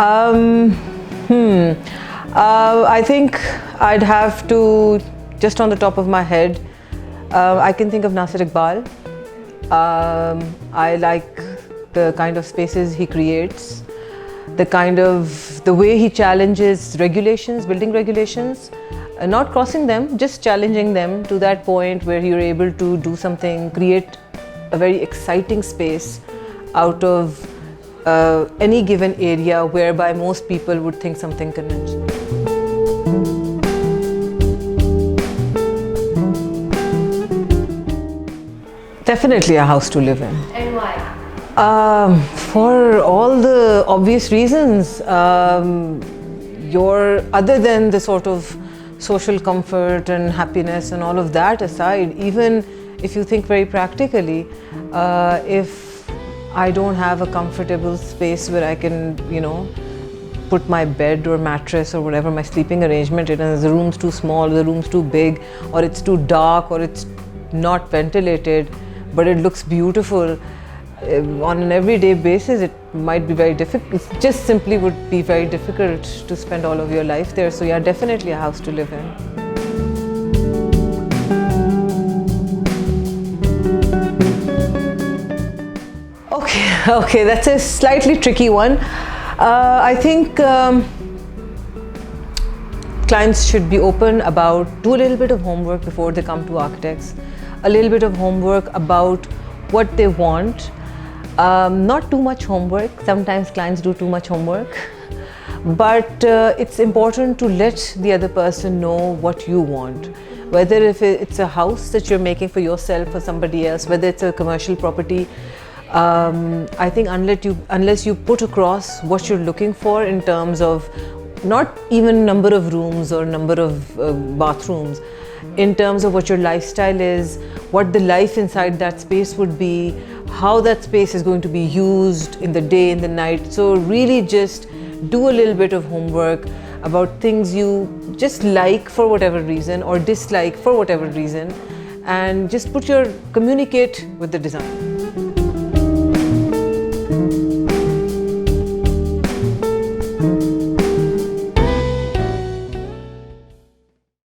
Um, I think I'd have to, just on the top of my head, I can think of Nasir Iqbal. I like the kind of spaces he creates, the way he challenges regulations, building regulations, not crossing them, just challenging them to that point where you're able to do something, create a very exciting space out of any given area whereby most people would think something conventional. Definitely a house to live in. And why? For all the obvious reasons. Other than the sort of social comfort and happiness and all of that aside, even if you think very practically, if I don't have a comfortable space where I can, put my bed or mattress or whatever, my sleeping arrangement in, and the room's too small, the room's too big, or it's too dark, or it's not ventilated, but it looks beautiful, on an everyday basis, it might be very difficult. It just simply would be very difficult to spend all of your life there. So yeah, definitely a house to live in. Okay, that's a slightly tricky one. I think clients should be open do a little bit of homework before they come to architects, a little bit of homework about what they want. Not too much homework. Sometimes clients do too much homework, but it's important to let the other person know what you want. Whether if it's a house that you're making for yourself or somebody else, whether it's a commercial property, I think unless you put across what you're looking for in terms of not even number of rooms or number of bathrooms, in terms of what your lifestyle is, what the life inside that space would be, how that space is going to be used in the day, in the night. So really just do a little bit of homework about things you just like for whatever reason or dislike for whatever reason, and just communicate with the designer.